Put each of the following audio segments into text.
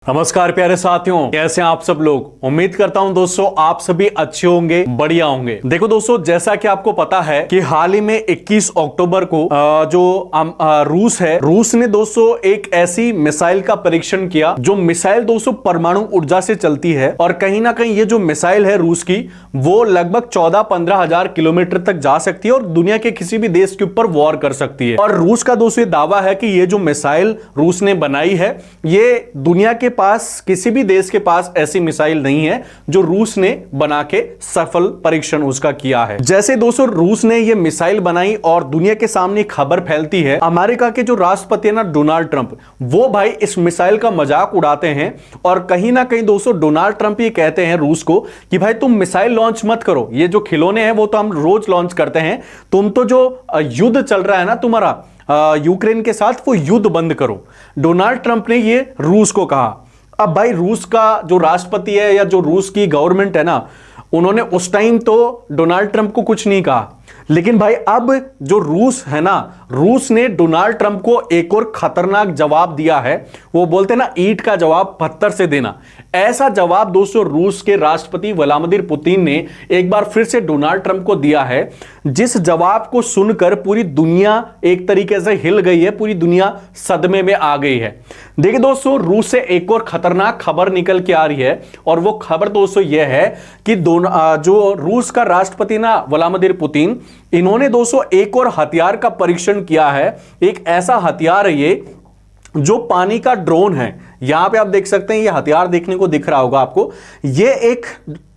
नमस्कार प्यारे साथियों, कैसे हैं आप सब लोग। उम्मीद करता हूं दोस्तों आप सभी अच्छे होंगे, बढ़िया होंगे। देखो दोस्तों, जैसा कि आपको पता है कि हाल ही में 21 अक्टूबर को रूस ने दोस्तों एक ऐसी मिसाइल का परीक्षण किया जो मिसाइल दोस्तों परमाणु ऊर्जा से चलती है। और कहीं ना कहीं ये जो मिसाइल है रूस की, वो लगभग 14-15 हजार किलोमीटर तक जा सकती है और दुनिया के किसी भी देश के ऊपर वॉर कर सकती है। और रूस का दोस्तों दावा है कि ये जो मिसाइल रूस ने बनाई है, ये दुनिया के पास किसी भी देश के पास ऐसी मिसाइल नहीं है जो रूस ने बना के सफल परीक्षण उसका किया है। जैसे दोस्तों रूस ने ये मिसाइल बनाई और दुनिया के सामने खबर फैलती है, अमेरिका के जो राष्ट्रपति है ना डोनाल्ड ट्रंप, वो भाई इस मिसाइल का मजाक उड़ाते हैं। और कहीं ना कहीं दोस्तों डोनाल्ड ट्रंप ये कहते हैं रूस को कि भाई तुम मिसाइल लॉन्च मत करो, ये जो खिलौने हैं वो तो हम रोज लॉन्च करते हैं, तुम तो जो युद्ध चल रहा है ना तुम्हारा यूक्रेन के साथ, वो युद्ध बंद करो। डोनाल्ड ट्रंप ने ये रूस को कहा। अब भाई रूस का जो राष्ट्रपति है या जो रूस की गवर्नमेंट है ना, उन्होंने उस टाइम तो डोनाल्ड ट्रंप को कुछ नहीं कहा, लेकिन भाई अब जो रूस है ना, रूस ने डोनाल्ड ट्रंप को एक और खतरनाक जवाब दिया है। वो बोलते हैं ना, ईंट का जवाब पत्थर से देना। ऐसा जवाब दोस्तों रूस के राष्ट्रपति व्लादिमीर पुतिन ने एक बार फिर से डोनाल्ड ट्रंप को दिया है, जिस जवाब को सुनकर पूरी दुनिया एक तरीके से हिल गई है, पूरी दुनिया सदमे में आ गई है। देखिए दोस्तों, रूस से एक और खतरनाक खबर निकल के आ रही है, और वो खबर दोस्तों यह है कि जो रूस का राष्ट्रपति ना व्लादिमीर पुतिन, इन्होंने दोस्तों एक और हथियार का परीक्षण किया है। एक ऐसा हथियार है ये जो पानी का ड्रोन है। यहां पे आप देख सकते हैं, ये हथियार देखने को दिख रहा होगा आपको। ये एक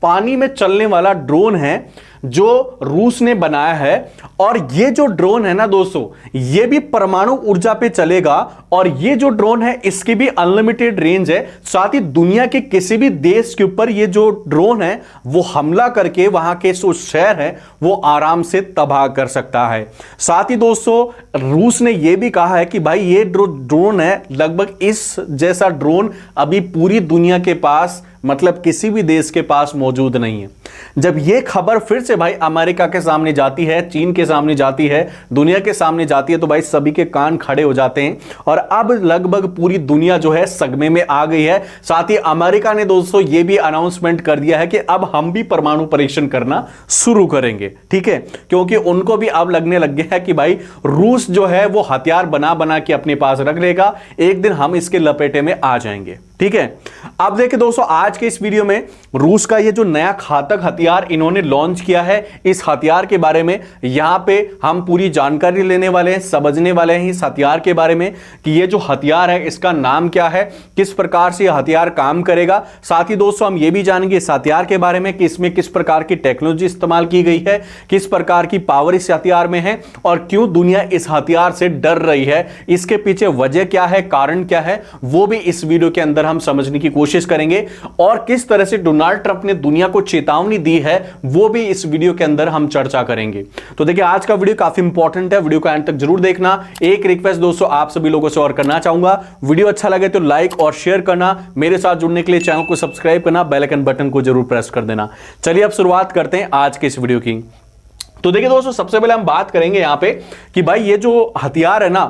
पानी में चलने वाला ड्रोन है जो रूस ने बनाया है। और ये जो ड्रोन है ना दोस्तों, ये भी परमाणु ऊर्जा पे चलेगा। और ये जो ड्रोन है, इसकी भी अनलिमिटेड रेंज है। साथ ही दुनिया के किसी भी देश के ऊपर ये जो ड्रोन है वो हमला करके वहां के जो शहर है वो आराम से तबाह कर सकता है। साथ ही दोस्तों रूस ने यह भी कहा है कि भाई ये ड्रोन है, लगभग इस जैसा ड्रोन अभी पूरी दुनिया के पास, मतलब किसी भी देश के पास मौजूद नहीं है। जब यह खबर फिर से भाई अमेरिका के सामने जाती है, चीन के सामने जाती है, दुनिया के सामने जाती है, तो भाई सभी के कान खड़े हो जाते हैं। और अब लगभग पूरी दुनिया जो है सदमे में आ गई है। साथ ही अमेरिका ने दोस्तों यह भी अनाउंसमेंट कर दिया है कि अब हम भी परमाणु परीक्षण करना शुरू करेंगे, ठीक है, क्योंकि उनको भी अब लगने लग गया है कि भाई रूस जो है वो हथियार बना बना के अपने पास रख लेगा, एक दिन हम इसके लपेटे में आ जाएंगे, ठीक है। अब देखिए दोस्तों, आज के इस वीडियो में रूस का ये जो नया घातक हथियार इन्होंने लॉन्च किया है, इस हथियार के बारे में यहां पे हम पूरी जानकारी लेने वाले हैं, समझने वाले हैं इस हथियार के बारे में कि ये जो हथियार है इसका नाम क्या है, किस प्रकार से यह हथियार काम करेगा। साथ ही दोस्तों हम ये भी जानेंगे इस हथियार के बारे में कि इसमें किस प्रकार की टेक्नोलॉजी इस्तेमाल की गई है, किस प्रकार की पावर इस हथियार में है, और क्यों दुनिया इस हथियार से डर रही है, इसके पीछे वजह क्या है, कारण क्या है, वो भी इस वीडियो के अंदर हम समझने की कोशिश करेंगे। और किस तरह से डोनाल्ड ट्रंप ने दुनिया को चेतावनी दी है, वो भी इस वीडियो के अंदर हम चर्चा करेंगे। तो देखिए आज का वीडियो काफी इंपॉर्टेंट है, वीडियो को एंड तक जरूर देखना। एक रिक्वेस्ट दोस्तों आप सभी लोगों से और करना चाहूंगा, वीडियो अच्छा लगे तो लाइक और शेयर करना, मेरे साथ जुड़ने के लिए चैनल को सब्सक्राइब करना, बेल आइकन बटन को जरूर प्रेस कर देना। चलिए अब शुरुआत करते हैं आज के इस वीडियो की। तो देखिए दोस्तों, सबसे पहले हम बात करेंगे यहां पे कि भाई ये जो हथियार है ना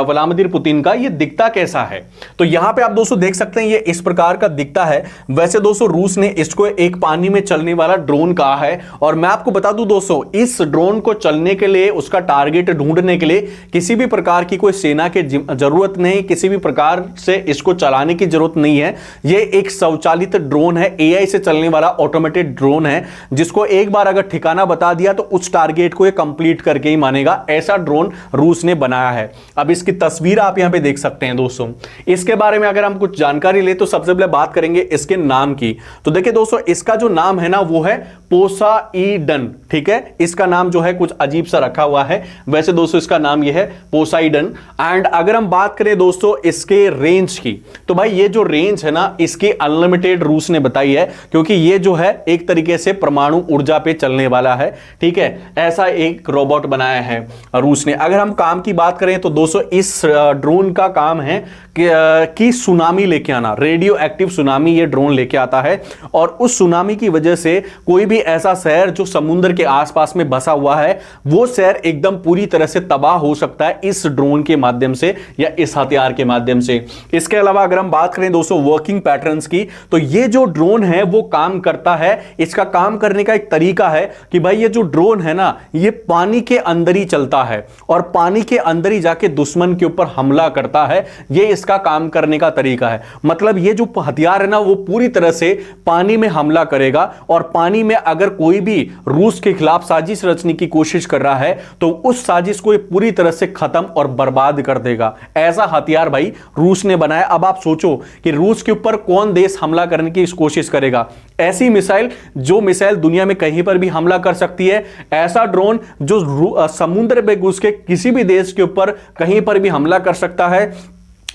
व्लादिमीर पुतिन का, ये दिखता कैसा है। तो यहां पे आप दोस्तों देख सकते हैं ये इस प्रकार का दिखता है। वैसे दोस्तों रूस ने इसको एक पानी में चलने वाला ड्रोन कहा है। और मैं आपको बता दूं दोस्तों, इस ड्रोन को चलने के लिए, उसका टारगेट ढूंढने के लिए किसी भी प्रकार की कोई सेना की जरूरत नहीं, किसी भी प्रकार से इसको चलाने की जरूरत नहीं है। ये एक स्वचालित ड्रोन है, एआई से चलने वाला ऑटोमेटेड ड्रोन है, जिसको एक बार अगर ठिकाना बता दिया तो उस टारगेट को ये कंप्लीट करके ही मानेगा। ऐसा ड्रोन रूस ने बनाया है। अब इसकी तस्वीर आप यहां पे देख सकते हैं दोस्तों। इसके बारे में अगर हम कुछ जानकारी ले तो सबसे पहले बात करेंगे इसके नाम की। तो देखिए दोस्तों, इसका जो नाम है ना वो है पोसाइडन, ठीक है। इसका नाम जो है कुछ अजीब सा रखा हुआ है। वैसे दोस्तों इसका नाम ये है पोसाइडन। एंड अगर हम बात करें दोस्तों इसके रेंज की, तो भाई ये जो रेंज है ना, इसकी अनलिमिटेड रूस ने बताई है, क्योंकि ये जो है एक तरीके से परमाणु ऊर्जा पे चलने होने वाला है, ठीक है। ऐसा एक रोबोट बनाया है रूस ने। अगर हम काम की बात करें तो दोस्तों इस ड्रोन का काम है कि सुनामी लेके आना, रेडियो एक्टिव सुनामी ये ड्रोन लेके आता है, और उस सुनामी की वजह से कोई भी ऐसा शहर जो समुद्र के आसपास में बसा हुआ है वो शहर एकदम पूरी तरह से तबाह हो सकता है इस ड्रोन के माध्यम से या इस हथियार के माध्यम से। इसके अलावा अगर हम बात करें दोस्तों वर्किंग पैटर्न्स की, तो ये जो ड्रोन है वो काम करता है, इसका काम करने का एक तरीका है कि भाई ये जो ड्रोन है ना ये पानी के अंदर ही चलता है और पानी के अंदर ही जाके दुश्मन के ऊपर हमला करता है। ये इसका काम करने का तरीका है। मतलब ये जो हथियार है ना वो पूरी तरह से पानी में हमला करेगा, और पानी में अगर कोई भी रूस के खिलाफ साजिश रचने की कोशिश कर रहा है तो उस साजिश को पूरी तरह से खत्म और बर्बाद कर देगा। ऐसा हथियार भाई रूस ने बनाया। अब आप सोचो कि रूस के ऊपर कौन देश हमला करने की कोशिश करेगा। ऐसी मिसाइल, जो मिसाइल दुनिया में कहीं पर भी हमला कर सकती है, ऐसा ड्रोन जो समुद्र में घुस के किसी भी देश के ऊपर कहीं पर भी हमला कर सकता है,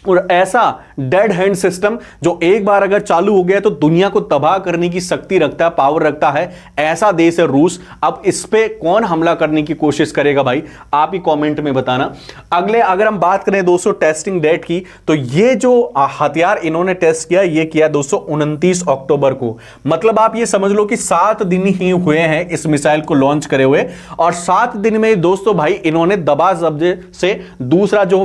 और ऐसा डेड हैंड सिस्टम जो एक बार अगर चालू हो गया तो दुनिया को तबाह करने की शक्ति रखता है, पावर रखता है, ऐसा देश है रूस। अब इस पे कौन हमला करने की कोशिश करेगा भाई, आप ही कमेंट में बताना। अगले अगर हम बात करें दोस्तों टेस्टिंग डेट की, तो ये जो हथियार इन्होंने टेस्ट किया ये किया दोस्तों 29 अक्टूबर को। मतलब आप ये समझ लो कि 7 दिन ही हुए हैं इस मिसाइल को लॉन्च करे हुए, और 7 दिन में दोस्तों भाई इन्होंने दबा जब्जे से दूसरा जो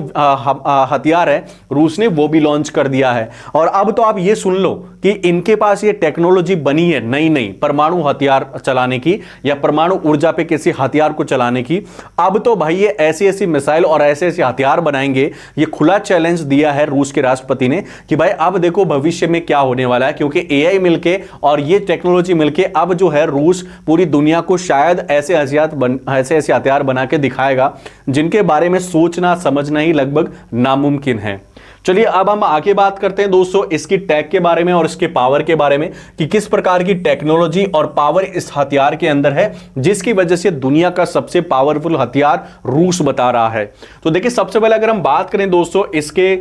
हथियार है रूस ने वो भी लॉन्च कर दिया है। और अब तो आप ये सुन लो कि इनके पास ये टेक्नोलॉजी बनी है नई नई परमाणु हथियार चलाने की या परमाणु ऊर्जा पे किसी हथियार को चलाने की। अब तो भाई ये ऐसी ऐसी मिसाइल और ऐसे ऐसे हथियार बनाएंगे, ये खुला चैलेंज दिया है रूस के राष्ट्रपति ने कि भाई अब देखो भविष्य में क्या होने वाला है, क्योंकि एआई मिलके और ये टेक्नोलॉजी मिलके अब जो है रूस पूरी दुनिया को शायद ऐसे ऐसे हथियार बना के दिखाएगा जिनके बारे में सोचना समझना ही लगभग नामुमकिन है। चलिए अब हम आगे बात करते हैं दोस्तों इसकी टैग के बारे में और इसके पावर के बारे में कि किस प्रकार की टेक्नोलॉजी और पावर इस हथियार के अंदर है जिसकी वजह से दुनिया का सबसे पावरफुल हथियार रूस बता रहा है। तो देखिए सबसे पहले अगर हम बात करें दोस्तों इसके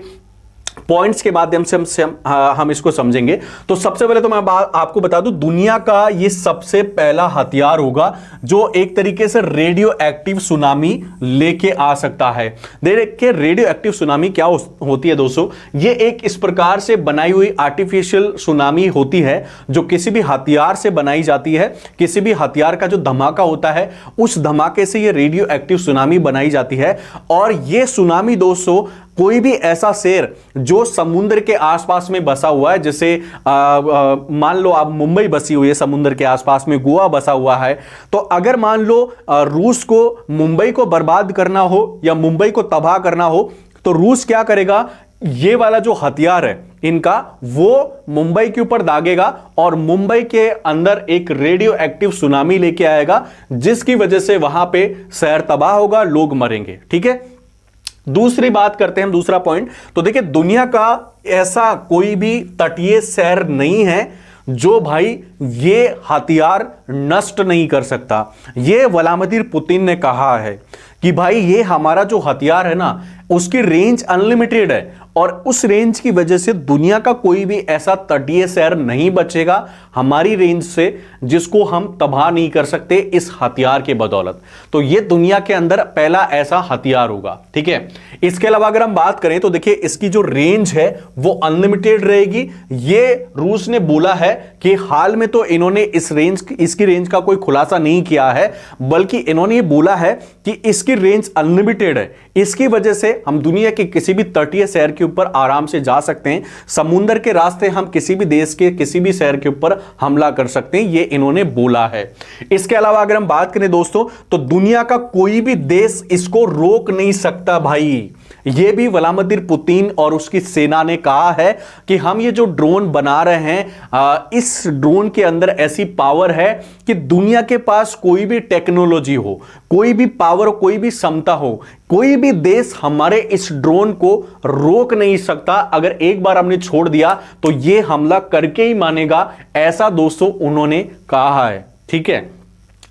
पॉइंट्स के माध्यम से हम इसको समझेंगे, तो सबसे पहले तो मैं आपको बता दूं दुनिया का ये सबसे पहला हथियार होगा जो एक तरीके से रेडियो एक्टिव सुनामी लेके आ सकता है। देखिए रेडियो एक्टिव सुनामी क्या होती है दोस्तों, ये एक इस प्रकार से बनाई हुई आर्टिफिशियल सुनामी होती है जो किसी भी हथियार से बनाई जाती है। किसी भी हथियार का जो धमाका होता है उस धमाके से ये रेडियो एक्टिव सुनामी बनाई जाती है। और ये सुनामी दोस्तों कोई भी ऐसा शहर जो समुद्र के आसपास में बसा हुआ है, जैसे मान लो आप मुंबई बसी हुई है समुद्र के आसपास में, गोवा बसा हुआ है, तो अगर मान लो रूस को मुंबई को बर्बाद करना हो या मुंबई को तबाह करना हो तो रूस क्या करेगा, ये वाला जो हथियार है इनका वो मुंबई के ऊपर दागेगा और मुंबई के अंदर एक रेडियो एक्टिव सुनामी लेके आएगा जिसकी वजह से वहां पे शहर तबाह होगा, लोग मरेंगे। ठीक है, दूसरी बात करते हैं हम, दूसरा पॉइंट। तो देखिए दुनिया का ऐसा कोई भी तटीय शहर नहीं है जो भाई ये हथियार नष्ट नहीं कर सकता। ये व्लादिमीर पुतिन ने कहा है कि भाई ये हमारा जो हथियार है ना उसकी रेंज अनलिमिटेड है और उस रेंज की वजह से दुनिया का कोई भी ऐसा तटीय शहर नहीं बचेगा हमारी रेंज से जिसको हम तबाह नहीं कर सकते इस हथियार के बदौलत। तो ये दुनिया के अंदर पहला ऐसा हथियार होगा। ठीक है, इसके अलावा अगर हम बात करें तो देखिए इसकी जो रेंज है वो अनलिमिटेड रहेगी। ये रूस ने बोला है कि हाल में तो इन्होंने इसकी रेंज का कोई खुलासा नहीं किया है, बल्कि इन्होंने ये बोला है कि इसकी रेंज अनलिमिटेड है। इसकी वजह से हम दुनिया के किसी भी तटीय शहर के ऊपर आराम से जा सकते हैं। समुद्र के रास्ते हम किसी भी देश के किसी भी शहर के ऊपर हमला कर सकते हैं, ये इन्होंने बोला है। इसके अलावा अगर हम बात करें दोस्तों तो दुनिया का कोई भी देश इसको रोक नहीं सकता भाई। ये भी व्लादिमीर पुतिन और उसकी सेना ने कहा है कि हम ये जो ड्रोन बना रहे हैं इस ड्रोन के अंदर ऐसी पावर है कि दुनिया के पास कोई भी टेक्नोलॉजी हो, कोई भी पावर, कोई भी क्षमता हो, कोई भी देश हमारे इस ड्रोन को रोक नहीं सकता। अगर एक बार हमने छोड़ दिया तो ये हमला करके ही मानेगा, ऐसा दोस्तों उन्होंने कहा है। ठीक है,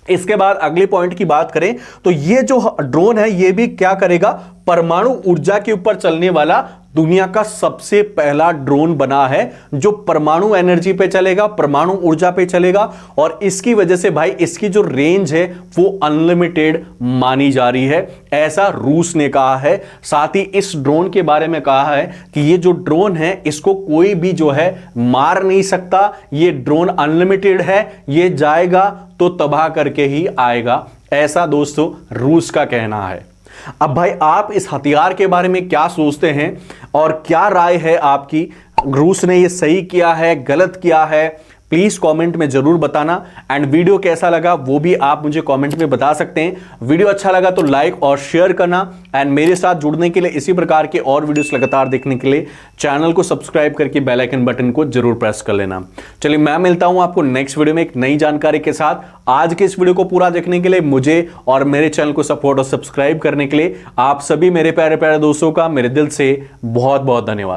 इसके बाद अगले पॉइंट की बात करें तो ये जो ड्रोन है ये भी क्या करेगा, परमाणु ऊर्जा के ऊपर चलने वाला दुनिया का सबसे पहला ड्रोन बना है जो परमाणु एनर्जी पे चलेगा, परमाणु ऊर्जा पे चलेगा। और इसकी वजह से भाई इसकी जो रेंज है वो अनलिमिटेड मानी जा रही है, ऐसा रूस ने कहा है। साथ ही इस ड्रोन के बारे में कहा है कि ये जो ड्रोन है इसको कोई भी जो है मार नहीं सकता, ये ड्रोन अनलिमिटेड है, ये जाएगा तो तबाह करके ही आएगा, ऐसा दोस्तों रूस का कहना है। अब भाई आप इस हथियार के बारे में क्या सोचते हैं और क्या राय है आपकी, रूस ने ये सही किया है, गलत किया है, प्लीज कमेंट में जरूर बताना। एंड वीडियो कैसा लगा वो भी आप मुझे कमेंट में बता सकते हैं। वीडियो अच्छा लगा तो लाइक और शेयर करना। एंड मेरे साथ जुड़ने के लिए, इसी प्रकार के और वीडियोस लगातार देखने के लिए चैनल को सब्सक्राइब करके बेल आइकन बटन को जरूर प्रेस कर लेना। चलिए मैं मिलता हूं आपको नेक्स्ट वीडियो में एक नई जानकारी के साथ। आज के इस वीडियो को पूरा देखने के लिए, मुझे और मेरे चैनल को सपोर्ट और सब्सक्राइब करने के लिए आप सभी मेरे प्यारे प्यारे दोस्तों का मेरे दिल से बहुत बहुत धन्यवाद।